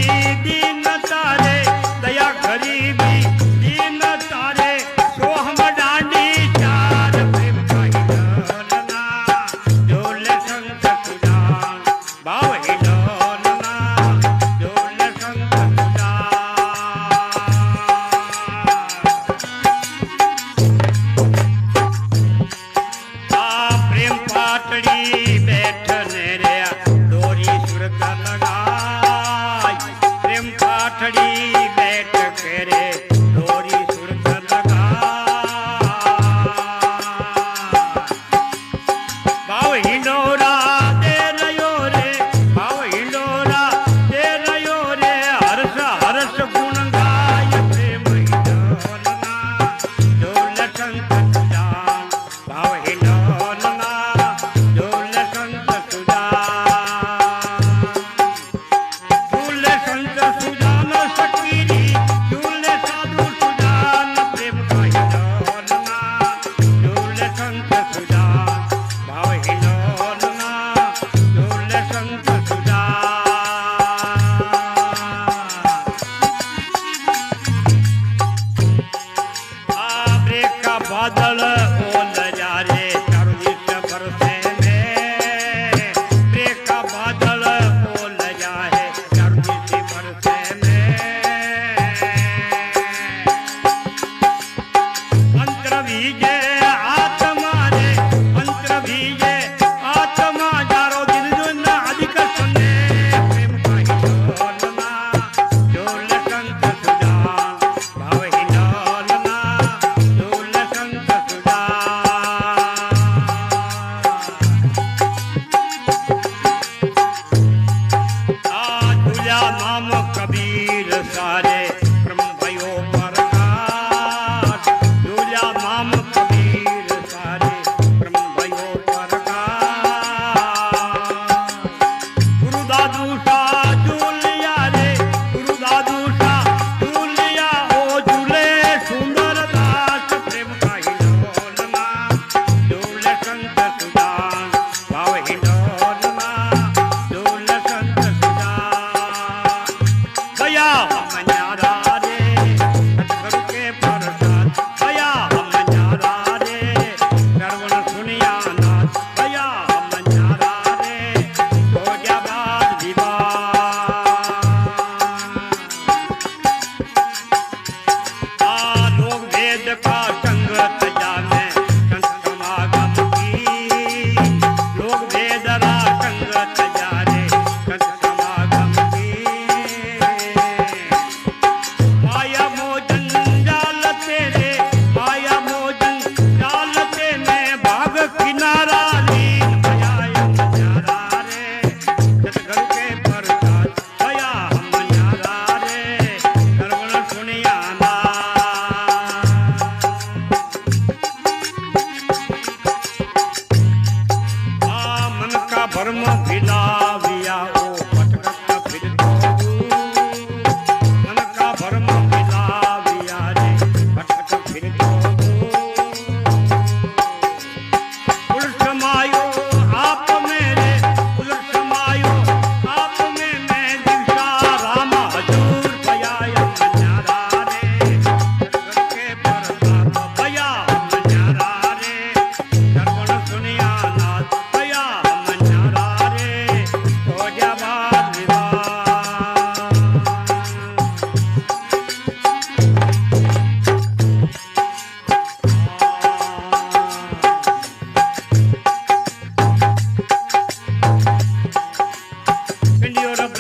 दीन तारे दया गरीबी दीन तारे सो हम डांडी चार प्रेम का हिंडोलना झूल संत सुजान भाव हिंडोलना झूल संत सुजान प्रेम पाटड़ी बैठने रे डोरी सुरत लगाई प्रेम पाटड़ी बैठ के रे डोरी सुरत लगाई भाव हिंडोरा दे रयो रे भाव हिंडोरा दे रयो रे हर्ष हर्ष गुण गाय प्रेम हिंडोलना झूल संत सुजान भाव हिंडोलना झूल संत सुजान झूल संत सुजान सकीरी झूल साधु सुजान प्रेम का हिंडोलना झूल संत सुजान भाव हिंडोलना झूल संत सुजान आबरे का बादल बोल जा रे चारों दिश बरसे में ब्रे का बादल बोल जा है चारों दिश बरसे में अंतर बीजे आत्मा रे अंतर बीजे आत्मा जारो दिन जुन अधिक सुने प्रेम का हिंडोलना झूल संत सुजान भाव हिंडोलना झूल संत सुजान झूला नाम कबीर सारे ब्रह्म भयो प्रकाश झूला नाम कबीर सारे ब्रह्म भयो प्रकाश गुरु दादू सा झूलिया रे गुरु दादू सा झूलिया ओ झूले सुंदर दास प्रेम का हिंडोलना झूल संत सुजान भाव हिंडोलना झूल संत सुजान गया हम न्यारा रे सतगुरु के प्रसाद गया हम न्यारा रे श्रवण सुनिया नाथ गया हम न्यारा रे हो जा बात विवाद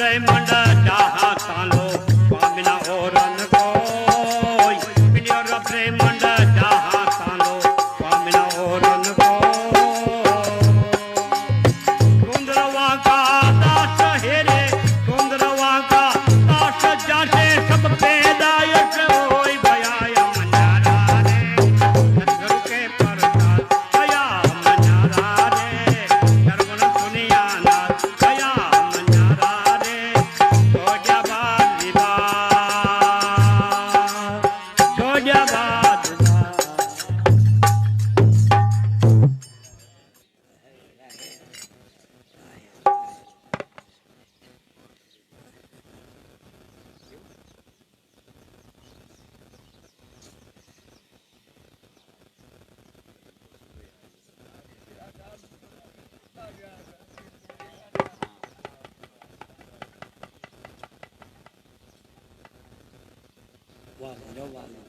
ब्रह्मंड जहाँ तालो पामिना और न कोई मिलियो रो ब्रह्मंड जहाँ तालो पामिना और न कोई सुंदरवा का दास हेरे सुंदरवा का दास जाते सब पैदायश होई भया मन्यारा रे सतगुरु के प्रसाद भया मन्यारा रे सर्वन सुनिया नाथ भया मन्यारा रे छोड़बाद